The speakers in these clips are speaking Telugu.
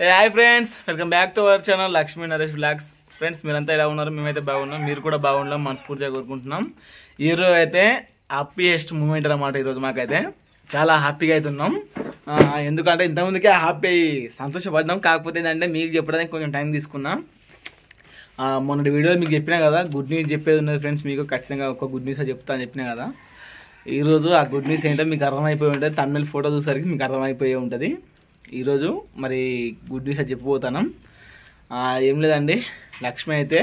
Hi friends, welcome back to our channel Lakshmi Naresh blogs. Friends మీరంతా ఎలా ఉన్నారు? మేమైతే బాగున్నాం, మీరు కూడా బాగుండాం మనస్ఫూర్తిగా కోరుకుంటున్నాం. ఈరోజు అయితే హ్యాపీయెస్ట్ మూమెంట్ అన్నమాట. ఈరోజు మాకైతే చాలా హ్యాపీగా అయితే ఉన్నాం. ఎందుకంటే ఇంతకుముందుకే హ్యాపీ సంతోషపడ్డాం. కాకపోతే ఏంటంటే మీకు చెప్పడానికి కొంచెం టైం తీసుకున్నాం. మొన్నటి వీడియోలో మీకు చెప్పినా కదా, గుడ్ న్యూస్ చెప్పేది ఉన్నది ఫ్రెండ్స్. మీకు ఖచ్చితంగా ఒక గుడ్ న్యూస్ చెప్తా అని చెప్పినా కదా. ఈరోజు ఆ గుడ్ న్యూస్ ఏంటో మీకు అర్థమైపోయి ఉంటుంది. తమిళ ఫోటో చూసరికి మీకు అర్థమైపోయి ఉంటుంది. ఈరోజు మరి గుడ్ న్యూస్ అది చెప్పబోతాను. ఏం లేదండి, లక్ష్మి అయితే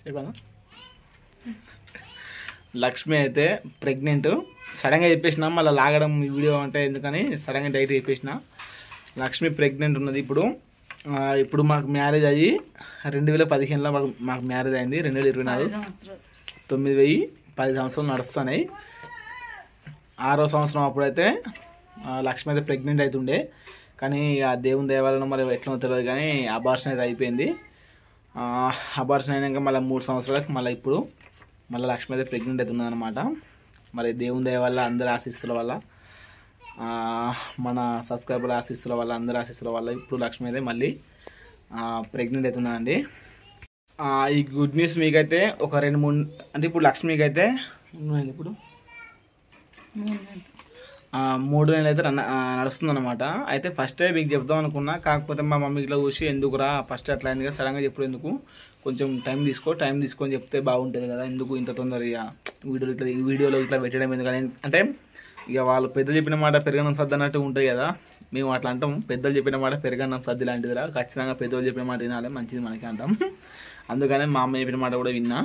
చెప్పాను, లక్ష్మి అయితే ప్రెగ్నెంట్. సడన్గా చెప్పేసిన, మళ్ళీ లాగడం ఈ వీడియో అంటే ఎందుకని సడన్గా డైరెక్ట్ చెప్పేసిన. లక్ష్మి ప్రెగ్నెంట్ ఉన్నది. ఇప్పుడు మాకు మ్యారేజ్ అయ్యి 2015లో మాకు మ్యారేజ్ అయింది. 2024 10 సంవత్సరాలు నడుస్తున్నాయి. 6వ సంవత్సరం అప్పుడైతే లక్ష్మి అయితే ప్రెగ్నెంట్ అవుతుండే. కానీ ఆ దేవుని దేవాలయం మరి ఎట్లా తెలియదు, కానీ అబార్షన్ అయితే అయిపోయింది. అబార్షన్ అయినాక మళ్ళీ 3 సంవత్సరాలకు ఇప్పుడు మళ్ళీ లక్ష్మి అయితే ప్రెగ్నెంట్ అవుతుంది అనమాట. మరి దేవుని దయ వల్ల, అందరి ఆశీస్సుల వల్ల, మన సబ్స్క్రైబర్ల ఆశీస్సుల వల్ల, అందరి ఆశీస్సుల వల్ల ఇప్పుడు లక్ష్మి అయితే మళ్ళీ ప్రెగ్నెంట్ అవుతుందండి. ఈ గుడ్ న్యూస్ మీకైతే ఒక 2-3 అంటే ఇప్పుడు లక్ష్మికి అయితే ఇప్పుడు 3 నెలలు అయితే నడుస్తుంది అనమాట. అయితే ఫస్టే మీకు చెప్దాం అనుకున్నా, కాకపోతే మా మమ్మీ ఇట్లా చూసి ఎందుకురా ఫస్ట్ అట్లా అయింది కదా, సడన్గా చెప్పుడు ఎందుకు, కొంచెం టైం తీసుకొని చెప్తే బాగుంటుంది కదా, ఎందుకు ఇంత తొందరగా వీడియోలో ఇట్లా పెట్టడం ఎందుకని. అంటే ఇక వాళ్ళు పెద్దలు చెప్పిన మాట పెరగనం సర్ది అన్నట్టు ఉంటుంది కదా. మేము అట్లా అంటాం, పెద్దలు చెప్పిన మాట పెరగనం సర్ది లాంటిదిరా, ఖచ్చితంగా పెద్దలు చెప్పిన మాట వినాలి, మంచిది మనకి అంటాం. అందుకనే మా అమ్మ చెప్పిన మాట కూడా విన్నా.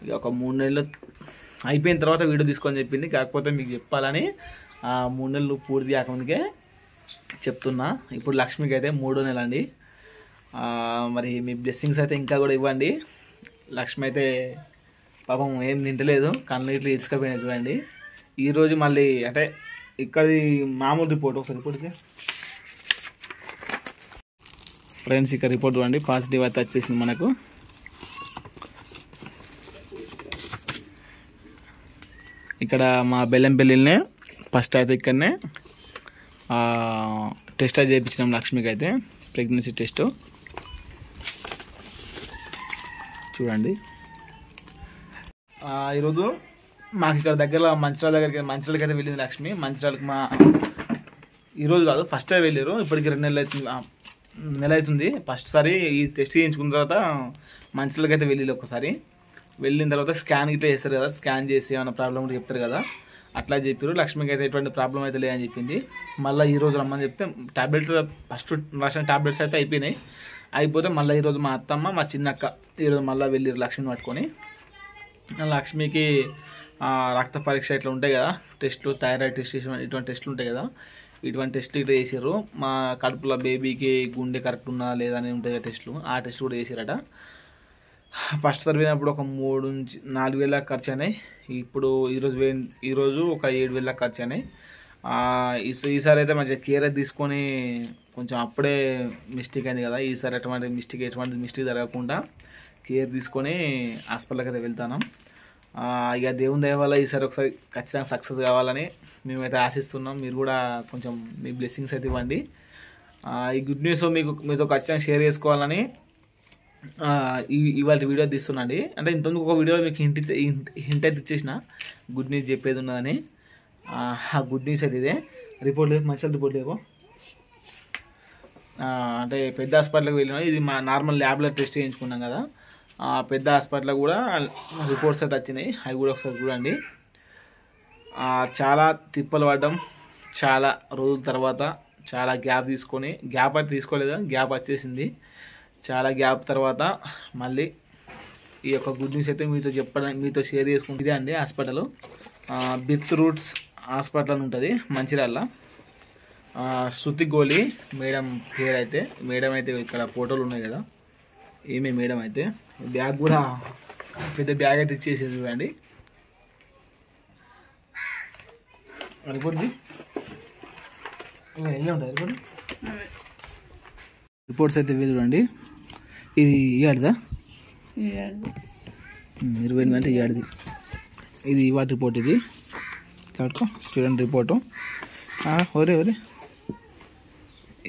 ఇక ఒక 3 నెలలు అయిపోయిన తర్వాత వీడియో తీసుకొని చెప్పింది. కాకపోతే మీకు చెప్పాలని 3 నెలలు పూర్తి కాకముందుకే చెప్తున్నా. ఇప్పుడు లక్ష్మికి అయితే 3వ నెల అండి. మరి మీ బ్లెస్సింగ్స్ అయితే ఇంకా కూడా ఇవ్వండి. లక్ష్మి అయితే పాపం ఏం తింటలేదు, కళ్ళు ఇట్లా ఇడ్చుకపోయినది చూడండి. ఈరోజు మళ్ళీ అంటే ఇక్కడి మామూలు రిపోర్ట్, ఒకసారి రిపోర్ట్ ఫ్రెండ్స్, ఇక్కడ రిపోర్ట్ చూడండి, పాజిటివ్ అయితే వచ్చేసింది మనకు. ఇక్కడ మా బెల్లంపల్లినే ఫస్ట్ అయితే ఇక్కడనే టెస్ట్ అయితే చేయించినాం లక్ష్మికి అయితే, ప్రెగ్నెన్సీ టెస్ట్ చూడండి. ఈరోజు మాకు ఇక్కడ దగ్గరలో మంచిర్యాలకి అయితే వెళ్ళింది లక్ష్మి. మంచిర్యాలకి ఈరోజు కాదు, ఫస్ట్ టైం వెళ్ళారు. ఇప్పటికి 2 నెలలు అవుతుంది. ఫస్ట్ సారి ఈ టెస్ట్ చేయించుకున్న తర్వాత మంచిర్యాలకి అయితే వెళ్ళి ఒకసారి వెళ్ళిన తర్వాత స్కాన్ ఇట్లా చేస్తారు కదా, స్కాన్ చేసి ఏమైనా ప్రాబ్లం కూడా చెప్తారు కదా, అట్లా చెప్పారు. లక్ష్మికి అయితే ఎటువంటి ప్రాబ్లం అయితే లేదని చెప్పింది. మళ్ళీ ఈరోజు రమ్మని చెప్తే టాబ్లెట్స్ ఫస్ట్ రాసిన టాబ్లెట్స్ అయితే అయిపోతే మళ్ళీ ఈరోజు మా అత్తమ్మ, మా చిన్నక్క ఈరోజు మళ్ళీ వెళ్ళారు లక్ష్మిని పట్టుకొని. లక్ష్మికి రక్త పరీక్ష ఇట్లా ఉంటాయి కదా టెస్ట్లు, థైరాయిడ్ టెస్ట్, ఇటువంటి టెస్ట్లు ఉంటాయి కదా, ఇటువంటి టెస్ట్లు ఇట్లా చేసారు. మా కడుపులో బేబీకి గుండె కరెక్ట్ ఉన్నా లేదా అని ఉంటాయి టెస్ట్లు, ఆ టెస్ట్ కూడా చేసారట. ఫస్ట్ సారి పోయినప్పుడు ఒక 3-4 వేల ఖర్చు అయినాయి. ఈరోజు ఒక 7 వేల ఖర్చు అయినాయి. ఈసారి అయితే మంచిగా కేర్ అయితే తీసుకొని, కొంచెం అప్పుడే మిస్టేక్ అయింది కదా, ఈసారి ఎటువంటి మిస్టేక్ జరగకుండా కేర్ తీసుకొని హాస్పిటల్కి అయితే వెళ్తాను. ఇక దేవుని దయ వల్ల ఈసారి ఒకసారి ఖచ్చితంగా సక్సెస్ కావాలని మేమైతే ఆశిస్తున్నాం. మీరు కూడా కొంచెం మీ బ్లెస్సింగ్స్ అయితే ఇవ్వండి. ఈ గుడ్ న్యూస్ మీతో ఖచ్చితంగా షేర్ చేసుకోవాలని ఇవాళ వీడియో తీస్తున్నాండి. అంటే ఇంతకు ఒక వీడియో మీకు హింట్ అయితే ఇచ్చేసిన, గుడ్ న్యూస్ చెప్పేది ఉన్నదని. ఆ గుడ్ న్యూస్ అయితే ఇదే. రిపోర్ట్ లేదు, మంచి రిపోర్ట్ లేవు. అంటే పెద్ద హాస్పిటల్కి వెళ్ళినా, ఇది మా నార్మల్ ల్యాబ్లో టెస్ట్ చేయించుకున్నాం కదా, పెద్ద హాస్పిటల్లో కూడా రిపోర్ట్స్ అయితే వచ్చినాయి. అవి కూడా ఒకసారి చూడండి. చాలా తిప్పలు పడ్డం, చాలా రోజుల తర్వాత చాలా గ్యాప్ అయితే తీసుకోలేదు, గ్యాప్ వచ్చేసింది. చాలా గ్యాప్ తర్వాత మళ్ళీ ఈ యొక్క గుడ్ న్యూస్ అయితే మీతో షేర్ చేసుకుంటే ఇదే అండి. హాస్పిటల్ బిర్త్ రూట్స్ హాస్పిటల్ అని ఉంటుంది మంచిర్యాల. శృతి గోలి మేడం పేరు అయితే, మేడం అయితే ఇక్కడ ఫోటోలు ఉన్నాయి కదా, ఏమే మేడం అయితే బ్యాగ్ కూడా పెద్ద బ్యాగ్ అయితే ఇచ్చేసేది చూడండి. రిపోర్ట్స్ అయితే ఇవి చూడండి. ఇది ఇవాడిదా, 20 అంటే ఇవాడిది. ఇది ఇవాటి రిపోర్ట్, ఇది చూడండి రిపోర్టు. ఒరే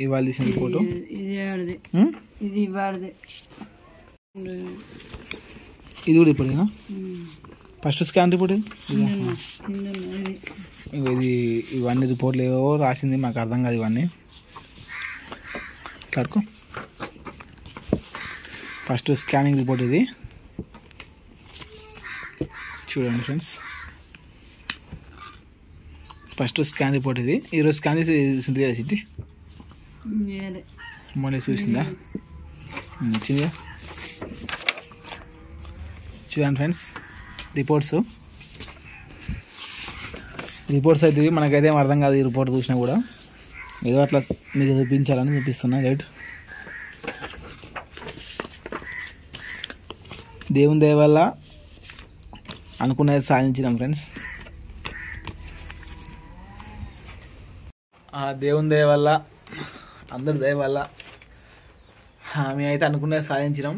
ఇవాళ తీసిన ఫోటో ఇది కూడా ఇప్పుడేనా ఫస్ట్ స్కాన్ రిపోర్ట్ ఇది ఇవన్నీ రిపోర్ట్లు ఏవో రాసింది మాకు అర్థం కాదు ఇవన్నీ కడుకో ఫస్ట్ స్కానింగ్ రిపోర్ట్ ఇది చూడండి ఫ్రెండ్స్ ఫస్ట్ స్కాన్ రిపోర్ట్ ఇది ఈరోజు స్కాన్ చేసి ఉంటుంది కదా సిటీ మళ్ళీ చూసిందా వచ్చిందిగా చూడండి ఫ్రెండ్స్ రిపోర్ట్స్ అయితే మనకైతే ఏం అర్థం కాదు ఈ రిపోర్ట్ చూసినా కూడా ఏదో అట్లా మీకు చూపించాలని చూపిస్తున్నా రైట్ దేవుని దయ వల్ల అనుకున్నది సాధించినాం ఫ్రెండ్స్ దేవుని దయ వల్ల అందరి దయ వల్ల మేమైతే అనుకున్నది సాధించినాం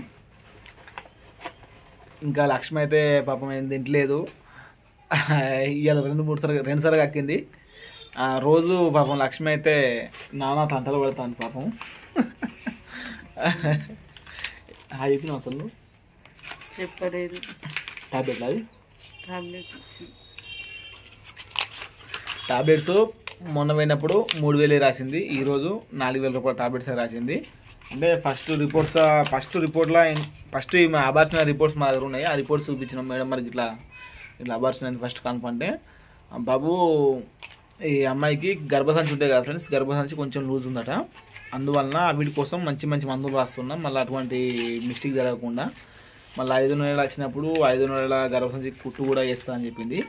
ఇంకా లక్ష్మి అయితే పాపం ఏం తింటలేదు ఇవాళ 2-3 సార్లు కక్కింది రోజు పాపం లక్ష్మి అయితే నానా తంటలు పడుతుంది పాపం చెప్పిన అసలు చెప్పలేదు టాబ్లెట్లు అవి టాబ్లెట్స్ మొన్న పోయినప్పుడు 3,000 రాసింది ఈరోజు 4,000 రూపాయల టాబ్లెట్స్ రాసింది అంటే ఫస్ట్ రిపోర్ట్లో ఫస్ట్ అబార్షన్ రిపోర్ట్స్ మా దగ్గర ఉన్నాయి ఆ రిపోర్ట్స్ చూపించినాం మేడం మరి ఇట్లా అబార్షన్ అని ఫస్ట్ కనుక అంటే బాబు ఈ అమ్మాయికి గర్భసంచి ఉంటాయి కదా ఫ్రెండ్స్ గర్భసంచి కొంచెం లూజ్ ఉందట అందువలన వీటి కోసం మంచి మందులు రాస్తున్నాం మళ్ళీ అటువంటి మిస్టేక్ జరగకుండా మళ్ళీ 5 నెలలు వచ్చినప్పుడు 5 నెలల గర్భసంచి కుట్టు కూడా చేస్తా అని చెప్పింది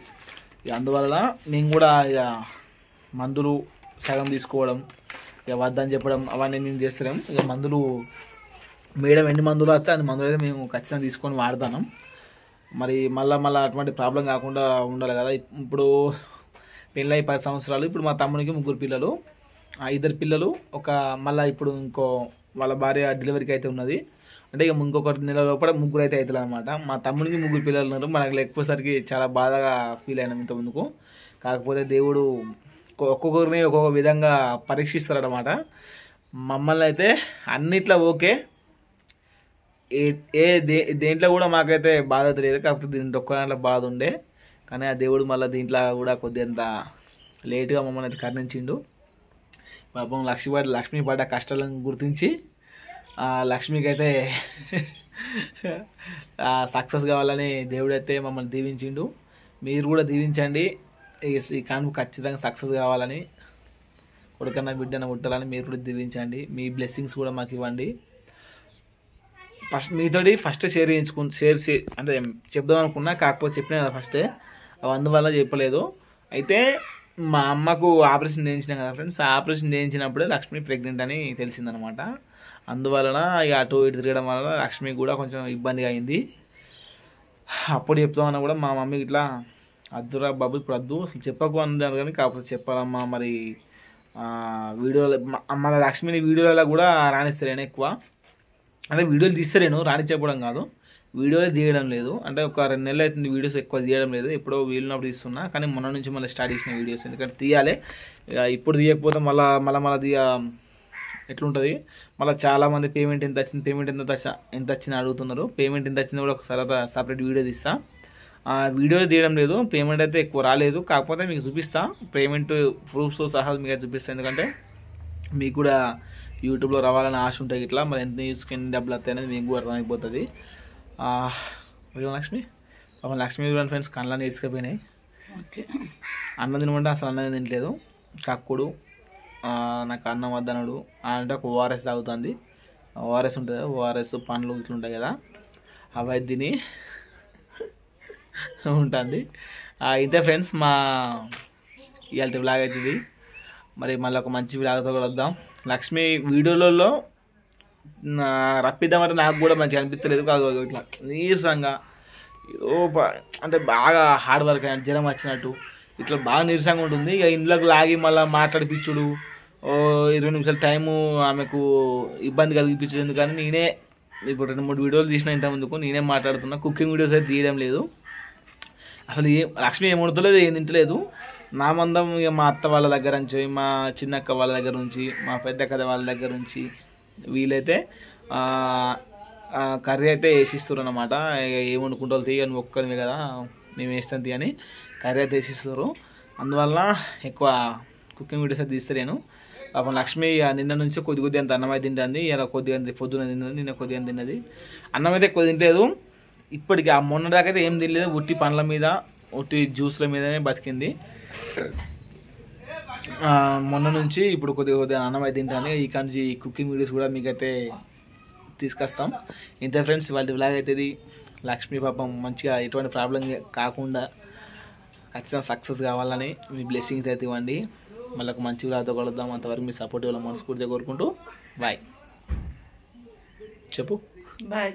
అందువల్ల మేము కూడా ఇక మందులు సగం తీసుకోవడం ఇక వద్దని చెప్పడం అవన్నీ మేము చేస్తున్నాం ఇక మందులు మేడం ఎన్ని మందులు వస్తే అన్ని మందులు అయితే మేము ఖచ్చితంగా తీసుకొని వాడతాం మరి మళ్ళీ అటువంటి ప్రాబ్లం కాకుండా ఉండాలి కదా ఇప్పుడు పెళ్ళై 10 సంవత్సరాలు ఇప్పుడు మా తమ్మునికి 3 పిల్లలు 2 పిల్లలు మళ్ళీ ఇప్పుడు ఇంకో వాళ్ళ భార్య డెలివరీకి అయితే ఉన్నది అంటే ఇక ఇంకొక నెల లోపల 3 అయితే అవుతుంది అనమాట మా తమ్మునికి 3 పిల్లలు ఉన్నారు మనకు లేకపోయేసరికి చాలా బాధగా ఫీల్ అయినాం ఇంత ముందుకు కాకపోతే దేవుడు ఒక్కొక్కరిని ఒక్కొక్క విధంగా పరీక్షిస్తారనమాట మమ్మల్ని అయితే అన్నిట్లో ఓకే దేంట్లో కూడా మాకైతే బాధ తెలియదు కాకపోతే దీంట్లో ఒక్క దాంట్లో బాధ ఉండే కానీ ఆ దేవుడు మళ్ళీ దీంట్లో కూడా కొద్దిగా లేట్గా మమ్మల్ని అయితే కరుణించిండు పాపం లక్ష్మి పడ్డ కష్టాలను గుర్తించి లక్ష్మికి అయితే సక్సెస్ కావాలని దేవుడైతే మమ్మల్ని దీవించిండు మీరు కూడా దీవించండి ఈ కాన్పు ఖచ్చితంగా సక్సెస్ కావాలని కొడుకన్నా బిడ్డన పుట్టాలని మీరు కూడా దీవించండి మీ బ్లెస్సింగ్స్ కూడా మాకు ఇవ్వండి మీతోటి ఫస్ట్ షేర్ అంటే చెప్దాం అనుకున్నా కాకపోతే చెప్పినా కదా ఫస్టే అందువల్ల చెప్పలేదు అయితే మా అమ్మకు ఆపరేషన్ చేయించినాం కదా ఫ్రెండ్స్ ఆపరేషన్ చేయించినప్పుడే లక్ష్మి ప్రెగ్నెంట్ అని తెలిసిందనమాట అందువలన ఇక అటు ఇటు తిరగడం వల్ల లక్ష్మికి కూడా కొంచెం ఇబ్బందిగా అయింది అప్పుడు చెప్తామన్నా కూడా మా మమ్మీకి ఇట్లా అద్దురా బాబు ఇప్పుడు వద్దు అసలు చెప్పకు అన్నారు కానీ కాకపోతే చెప్పాలమ్మా మరి వీడియోలో మన లక్ష్మిని వీడియోలలో కూడా రాణిస్తారేను ఎక్కువ అంటే వీడియోలు తీస్తారేను రాణించకపోవడం కాదు వీడియోలే తీయడం లేదు అంటే ఒక 2 నెలలు అవుతుంది వీడియోస్ ఎక్కువ తీయడం లేదు ఎప్పుడో వీలున్నప్పుడు తీస్తున్నా కానీ మొన్న నుంచి మళ్ళీ స్టార్ట్ చేసిన వీడియోస్ ఎందుకంటే తీయాలి ఇప్పుడు తీయకపోతే మళ్ళీ ఎట్లుంటుంది మళ్ళీ చాలామంది పేమెంట్ ఎంత వచ్చింది అడుగుతున్నారు పేమెంట్ ఎంత వచ్చింది కూడా ఒకసారి సపరేట్ వీడియో తీస్తా వీడియో తీయడం లేదు పేమెంట్ అయితే ఎక్కువ రాలేదు కాకపోతే మీకు చూపిస్తా పేమెంట్ ప్రూఫ్స్ సహా మీకు అయితే చూపిస్తాను ఎందుకంటే మీకు కూడా యూట్యూబ్లో రావాలని ఆశ ఉంటాయి ఇట్లా మరి ఎంత యూస్కి ఎన్ని డబ్బులు వస్తాయి అనేది మీకు కూడా అర్థమైపోతుంది లక్ష్మి ఫ్రెండ్స్ కళ్ళని ఇసుకపోయినాయి అన్నం తినమంటే అసలు అన్నం తినట్లేదు కక్కుడు నాకు అన్నం వద్దనడు అంటే ఒక ఓఆర్ఎస్ తాగుతుంది ఓఆర్ఎస్ ఉంటుంది ఓఆర్ఎస్ పండ్లు ఇట్లా ఉంటాయి కదా అవి తిని ఉంటుంది ఇంతే ఫ్రెండ్స్ మా ఇవాళ వ్లాగ్ అవుతుంది మరి మళ్ళీ ఒక మంచి వ్లాగ్తో కూడా వద్దాం లక్ష్మి వీడియోలలో రప్పిద్దామంటే నాకు కూడా మంచిగా అనిపించలేదు కాదు ఇట్లా నీరసంగా ఏదో అంటే బాగా హార్డ్ వర్క్ అయినట్టు జ్వరం వచ్చినట్టు ఇట్లా బాగా నీరసంగా ఉంటుంది ఇక ఇంట్లోకి లాగి మళ్ళీ మాట్లాడిపించుడు 20 నిమిషాల టైము ఆమెకు ఇబ్బంది కలిగిపించదు ఎందుకని నేనే ఇప్పుడు 2-3 వీడియోలు తీసిన ఇంత ముందుకు నేనే మాట్లాడుతున్నా కుకింగ్ వీడియోస్ అయితే తీయడం లేదు అసలు లక్ష్మి ఏం వండుతలేదు ఏం తింటలేదు నా మందం ఇక మా అత్త వాళ్ళ దగ్గర నుంచి, మా చిన్నక్క వాళ్ళ దగ్గర నుంచి, మా పెద్దక్క వాళ్ళ దగ్గర నుంచి వీలైతే కర్రీ అయితే వేసిస్తారు అన్నమాట. ఏమనుకుంటారు తీయ నువ్వు ఒక్కరివి కదా మేము వేస్తాను తీ అని కర్రీ అయితే వేసిస్తారు. అందువల్ల ఎక్కువ కుకింగ్ వీడియోస్ అయితే తీస్తాను. పాపం లక్ష్మి నిన్న నుంచి కొద్ది అంత అన్నం అయితే తింటుంది. ఇలా కొద్దిగా పొద్దున తిన్నది, నిన్న కొద్దిగా తిన్నది. అన్నం అయితే ఎక్కువ తినలేదు ఇప్పటికి. మొన్న దాకా అయితే ఏం తినలేదు, ఉట్టి పండ్ల మీద ఉట్టి జ్యూస్ల మీదనే బతికింది. మొన్న నుంచి ఇప్పుడు కొద్దిగా అన్నం అయితే తింటాను. ఈ కానీ కుకింగ్ వీడియోస్ కూడా మీకైతే తీసుకొస్తాం. ఇంతే ఫ్రెండ్స్, వాళ్ళ వ్లాగ్ అయితే ఇది. లక్ష్మీ పాపం మంచిగా ఎటువంటి ప్రాబ్లం కాకుండా ఖచ్చితంగా సక్సెస్ కావాలని మీ బ్లెస్సింగ్స్ అయితే ఇవ్వండి. మళ్ళీ ఒక మంచి వ్లాగ్తో కలుద్దాం. అంతవరకు మీ సపోర్ట్ ఇవ్వాలి మనస్ఫూర్తిగా కోరుకుంటూ బాయ్ చెప్పు. బాయ్.